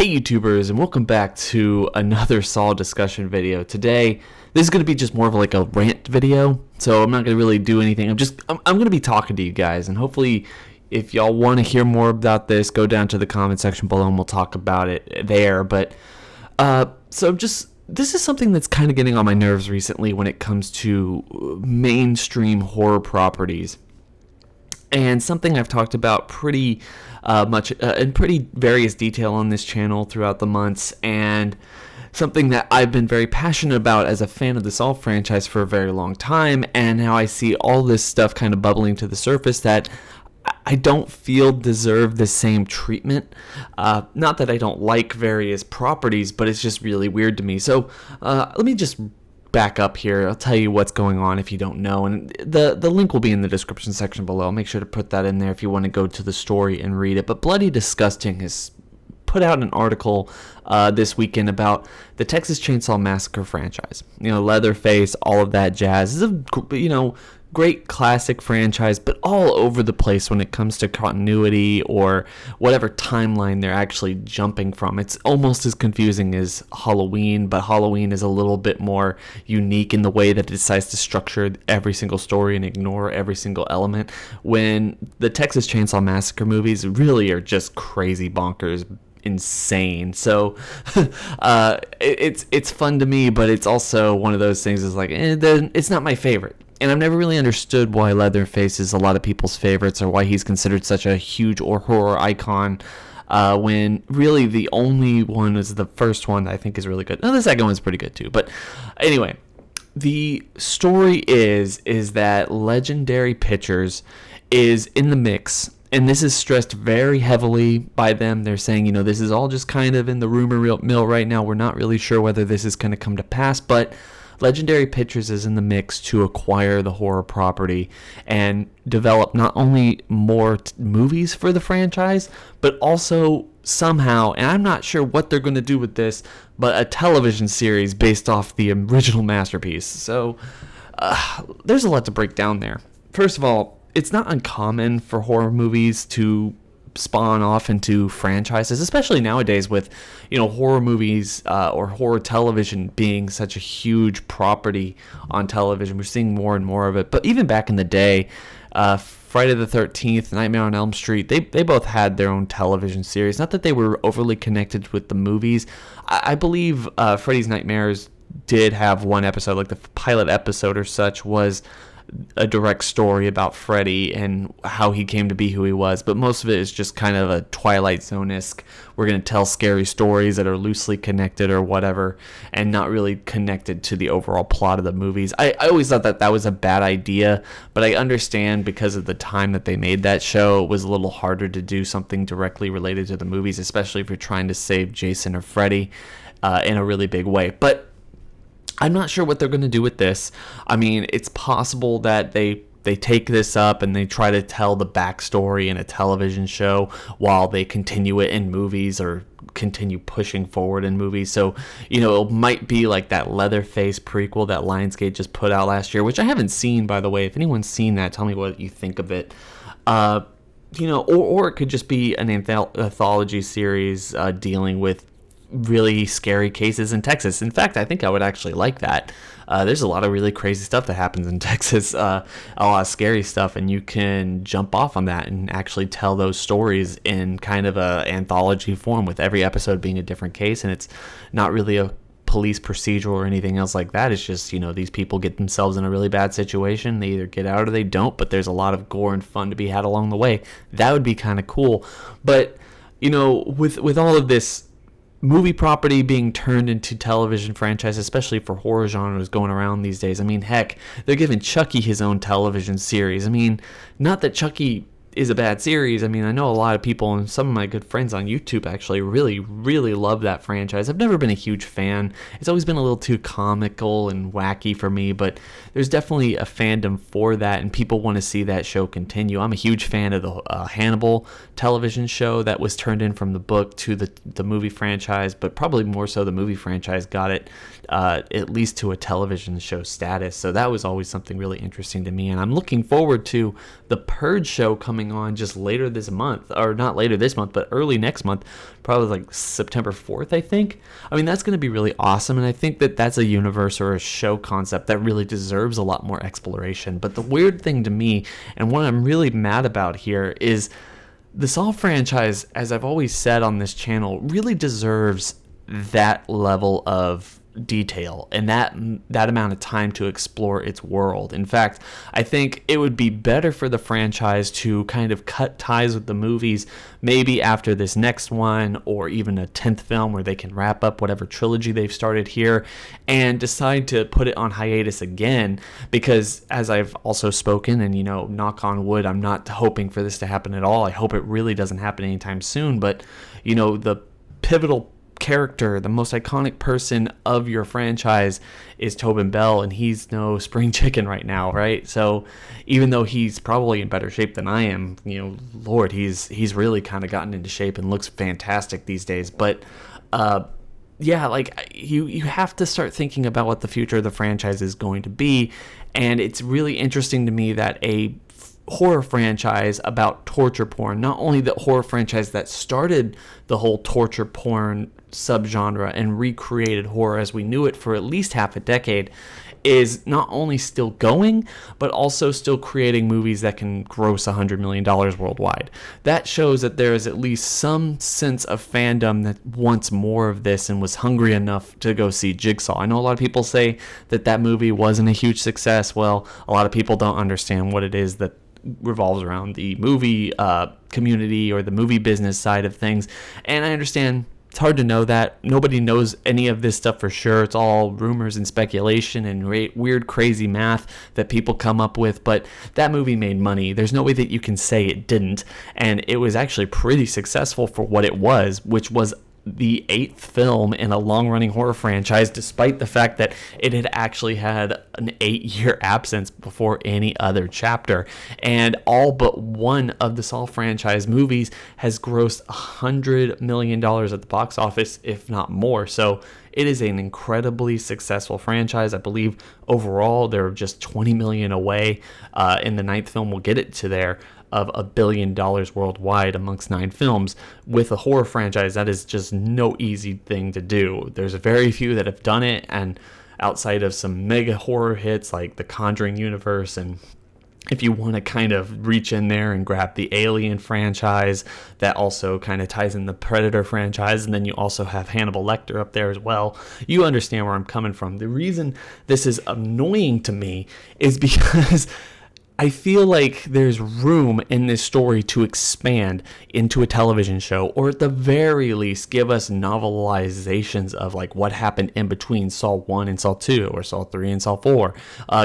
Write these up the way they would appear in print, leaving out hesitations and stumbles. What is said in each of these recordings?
Hey YouTubers, and welcome back to another Saw discussion video. Today, this is going to be just more of like a rant video, so I'm not going to really do anything. I'm going to be talking to you guys, and hopefully if y'all want to hear more about this, go down to the comment section below and we'll talk about it there. But this is something that's kind of getting on my nerves recently when it comes to mainstream horror properties. And something I've talked about pretty much in pretty various detail on this channel throughout the months, and something that I've been very passionate about as a fan of the Saw franchise for a very long time, and now I see all this stuff kind of bubbling to the surface that I don't feel deserve the same treatment. Not that I don't like various properties, but it's just really weird to me. So let me just back up here. I'll tell you what's going on if you don't know, and the link will be in the description section below. I'll make sure to put that in there if you want to go to the story and read it. But Bloody Disgusting has put out an article this weekend about the Texas Chain Saw Massacre franchise. Leatherface, all of that jazz. This is a great classic franchise, but all over the place when it comes to continuity or whatever timeline they're actually jumping from. It's almost as confusing as Halloween, but Halloween is a little bit more unique in the way that it decides to structure every single story and ignore every single element, when the Texas Chain Saw Massacre movies really are just crazy bonkers, insane. So it's fun to me, but it's also one of those things is like it's not my favorite. And I've never really understood why Leatherface is a lot of people's favorites, or why he's considered such a huge horror icon, when really the only one is the first one that I think is really good. No, the second one's pretty good too. But anyway, the story is that Legendary Pictures is in the mix, and this is stressed very heavily by them. They're saying, this is all just kind of in the rumor mill right now. We're not really sure whether this is going to come to pass, but Legendary Pictures is in the mix to acquire the horror property and develop not only more movies for the franchise, but also somehow, and I'm not sure what they're going to do with this, but a television series based off the original masterpiece. So there's a lot to break down there. First of all, it's not uncommon for horror movies to spawn off into franchises, especially nowadays with horror movies or horror television being such a huge property on television. We're seeing more and more of it. But even back in the day, Friday the 13th, Nightmare on Elm Street, they both had their own television series. Not that they were overly connected with the movies. I believe Freddy's Nightmares did have one episode, like the pilot episode or such was a direct story about Freddy and how he came to be who he was, but most of it is just kind of a Twilight Zone-esque, we're going to tell scary stories that are loosely connected or whatever, and not really connected to the overall plot of the movies. I always thought that was a bad idea, but I understand because of the time that they made that show, it was a little harder to do something directly related to the movies, especially if you're trying to save Jason or Freddy in a really big way. But I'm not sure what they're going to do with this. I mean, it's possible that they take this up and they try to tell the backstory in a television show while they continue it in movies or continue pushing forward in movies. So, it might be like that Leatherface prequel that Lionsgate just put out last year, which I haven't seen, by the way. If anyone's seen that, tell me what you think of it. Or it could just be an anthology series dealing with really scary cases in Texas. In fact, I think I would actually like that. There's a lot of really crazy stuff that happens in Texas, a lot of scary stuff, and you can jump off on that and actually tell those stories in kind of a anthology form, with every episode being a different case, and it's not really a police procedural or anything else like that. It's just, these people get themselves in a really bad situation. They either get out or they don't, but there's a lot of gore and fun to be had along the way. That would be kind of cool. But, with all of this movie property being turned into television franchise, especially for horror genres going around these days. I mean, heck, they're giving Chucky his own television series. I mean, not that Chucky is a bad series. I mean, I know a lot of people, and some of my good friends on YouTube actually really, really love that franchise. I've never been a huge fan. It's always been a little too comical and wacky for me, but there's definitely a fandom for that, and people want to see that show continue. I'm a huge fan of the Hannibal television show that was turned in from the book to the movie franchise, but probably more so the movie franchise got it at least to a television show status. So that was always something really interesting to me, and I'm looking forward to the Purge show coming going on just later this month, or not later this month, but early next month, probably like September 4th, I think. I mean, that's going to be really awesome, and I think that that's a universe or a show concept that really deserves a lot more exploration. But the weird thing to me, and what I'm really mad about here, is the Saw franchise, as I've always said on this channel, really deserves that level of detail and that amount of time to explore its world. In fact, I think it would be better for the franchise to kind of cut ties with the movies maybe after this next one, or even a 10th film where they can wrap up whatever trilogy they've started here and decide to put it on hiatus again. Because as I've also spoken, and knock on wood, I'm not hoping for this to happen at all. I hope it really doesn't happen anytime soon, but the pivotal character, the most iconic person of your franchise is Tobin Bell, and he's no spring chicken right now, right? So even though he's probably in better shape than I am, Lord, he's really kind of gotten into shape and looks fantastic these days. But yeah, like you have to start thinking about what the future of the franchise is going to be, and it's really interesting to me that a horror franchise about torture porn, not only the horror franchise that started the whole torture porn subgenre and recreated horror as we knew it for at least half a decade, is not only still going, but also still creating movies that can gross $100 million worldwide. That shows that there is at least some sense of fandom that wants more of this and was hungry enough to go see Jigsaw. I know a lot of people say that movie wasn't a huge success. Well, a lot of people don't understand what it is that revolves around the movie community or the movie business side of things, and I understand it's hard to know that. Nobody knows any of this stuff for sure. It's all rumors and speculation and weird, crazy math that people come up with. But that movie made money. There's no way that you can say it didn't. And it was actually pretty successful for what it was, which was the 8th film in a long-running horror franchise, despite the fact that it had actually had an 8-year absence before any other chapter. And all but one of the Saw franchise movies has grossed $100 million at the box office, if not more. So it is an incredibly successful franchise. I believe overall they're just $20 million away. In the 9th film, we'll get it to there, of $1 billion worldwide amongst 9 films. With a horror franchise, that is just no easy thing to do. There's very few that have done it, and outside of some mega horror hits like the Conjuring universe, and if you want to kind of reach in there and grab the Alien franchise, that also kind of ties in the Predator franchise, and then you also have Hannibal Lecter up there as well. You understand where I'm coming from. The reason this is annoying to me is because I feel like there's room in this story to expand into a television show, or at the very least give us novelizations of like what happened in between Saw 1 and Saw 2, or Saw 3 and Saw 4.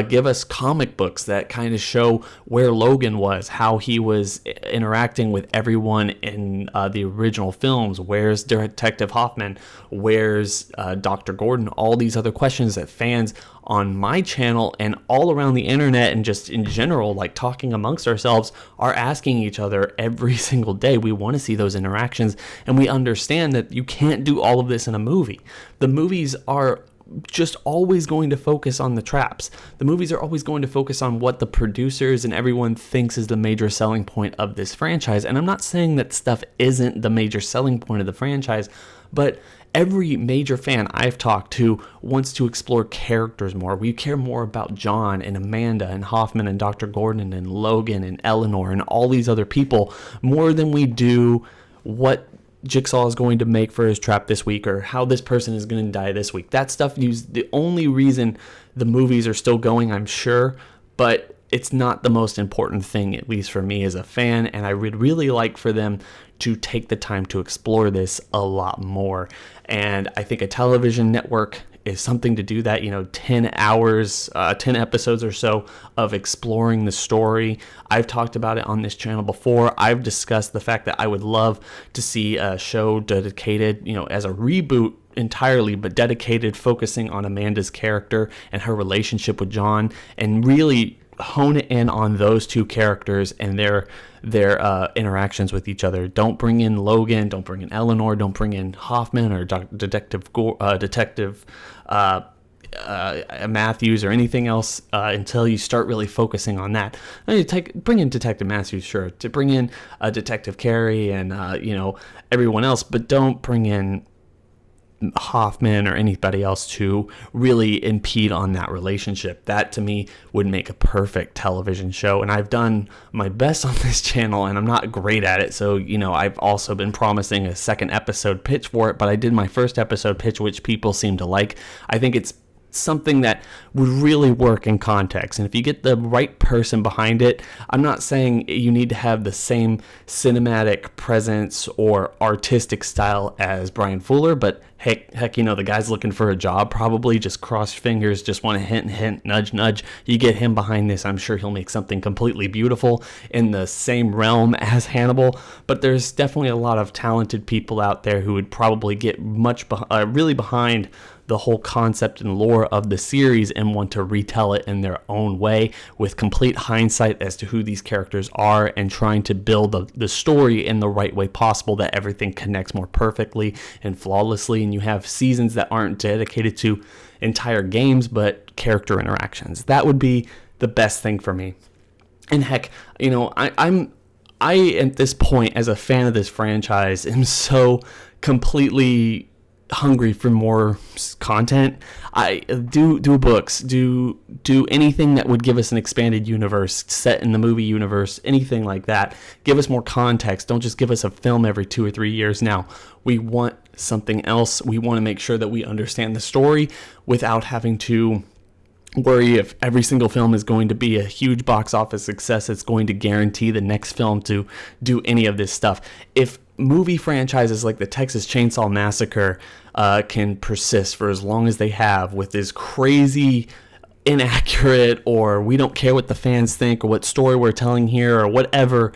Give us comic books that kind of show where Logan was, how he was interacting with everyone in the original films. Where's Detective Hoffman? Where's Dr. Gordon? All these other questions that fans on my channel and all around the internet and just in general, like talking amongst ourselves, are asking each other every single day. We want to see those interactions, and we understand that you can't do all of this in a movie. The movies are just always going to focus on the traps. The movies are always going to focus on what the producers and everyone thinks is the major selling point of this franchise. And I'm not saying that stuff isn't the major selling point of the franchise, but every major fan I've talked to wants to explore characters more. We care more about John and Amanda and Hoffman and Dr. Gordon and Logan and Eleanor and all these other people more than we do what Jigsaw is going to make for his trap this week, or how this person is going to die this week. That stuff is the only reason the movies are still going, I'm sure, but it's not the most important thing, at least for me as a fan, and I would really like for them to take the time to explore this a lot more. And I think a television network is something to do that, 10 hours, 10 episodes or so of exploring the story. I've talked about it on this channel before. I've discussed the fact that I would love to see a show dedicated, as a reboot entirely, but dedicated, focusing on Amanda's character and her relationship with John, and really hone it in on those two characters and their interactions with each other. Don't bring in Logan, don't bring in Eleanor, don't bring in Hoffman or Detective Matthews or anything else until you start really focusing on that. I mean, bring in Detective Matthews, sure, to bring in Detective Carey and everyone else, but don't bring in Hoffman or anybody else to really impede on that relationship. That to me would make a perfect television show, and I've done my best on this channel and I'm not great at it, so I've also been promising a second episode pitch for it, but I did my first episode pitch, which people seem to like. I think it's something that would really work in context, and if you get the right person behind it, I'm not saying you need to have the same cinematic presence or artistic style as Brian Fuller, but heck, the guy's looking for a job, probably. Just cross your fingers, just want to hint, nudge, nudge. You get him behind this, I'm sure he'll make something completely beautiful in the same realm as Hannibal. But there's definitely a lot of talented people out there who would probably get really behind the whole concept and lore of the series and want to retell it in their own way with complete hindsight as to who these characters are, and trying to build the story in the right way possible, that everything connects more perfectly and flawlessly, and you have seasons that aren't dedicated to entire games but character interactions. That would be the best thing for me. And heck, I at this point, as a fan of this franchise, am so completely hungry for more content. I do books, do anything that would give us an expanded universe set in the movie universe, anything like that. Give us more context. Don't just give us a film every 2 or 3 years. Now, we want something else. We want to make sure that we understand the story without having to worry if every single film is going to be a huge box office success. It's going to guarantee the next film to do any of this stuff. If movie franchises like the Texas Chain Saw Massacre can persist for as long as they have with this crazy, inaccurate, or we don't care what the fans think or what story we're telling here or whatever,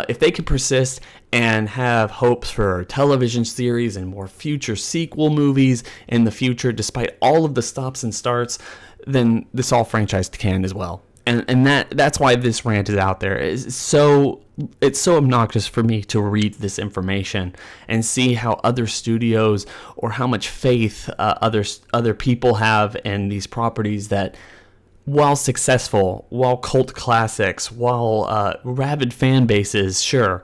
if they can persist and have hopes for television series and more future sequel movies in the future, despite all of the stops and starts, then the Saw franchise can as well. And that's why this rant is out there. It's so obnoxious for me to read this information and see how other studios or how much faith other people have in these properties that, while successful, while cult classics, while rabid fan bases, sure,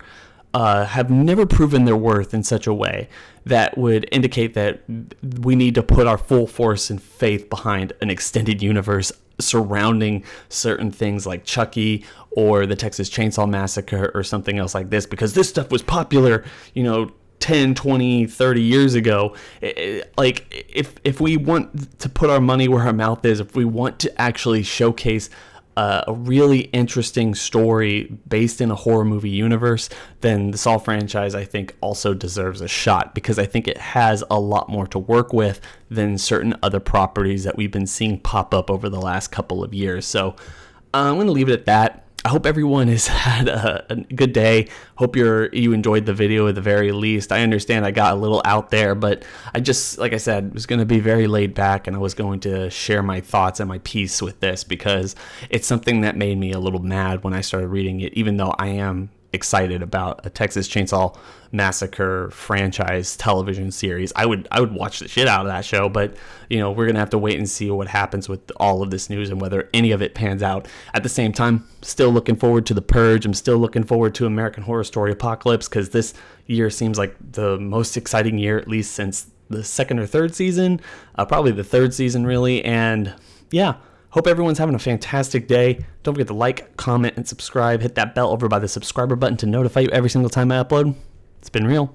have never proven their worth in such a way that would indicate that we need to put our full force and faith behind an extended universe surrounding certain things like Chucky or the Texas Chainsaw Massacre or something else like this, because this stuff was popular, 10, 20, 30 years ago. Like, if we want to put our money where our mouth is, if we want to actually showcase a really interesting story based in a horror movie universe, then the Saw franchise, I think, also deserves a shot, because I think it has a lot more to work with than certain other properties that we've been seeing pop up over the last couple of years. So I'm going to leave it at that. I hope everyone has had a good day. Hope you enjoyed the video at the very least. I understand I got a little out there, but I just, like I said, was going to be very laid back, and I was going to share my thoughts and my piece with this because it's something that made me a little mad when I started reading it, even though I am excited about a Texas Chainsaw Massacre franchise television series. I would watch the shit out of that show, but we're gonna have to wait and see what happens with all of this news and whether any of it pans out. At the same time, still looking forward to The Purge. I'm still looking forward to American Horror Story Apocalypse, because this year seems like the most exciting year, at least since the second or third season, probably the third season really. And yeah, hope everyone's having a fantastic day. Don't forget to like, comment, and subscribe. Hit that bell over by the subscriber button to notify you every single time I upload. It's been real.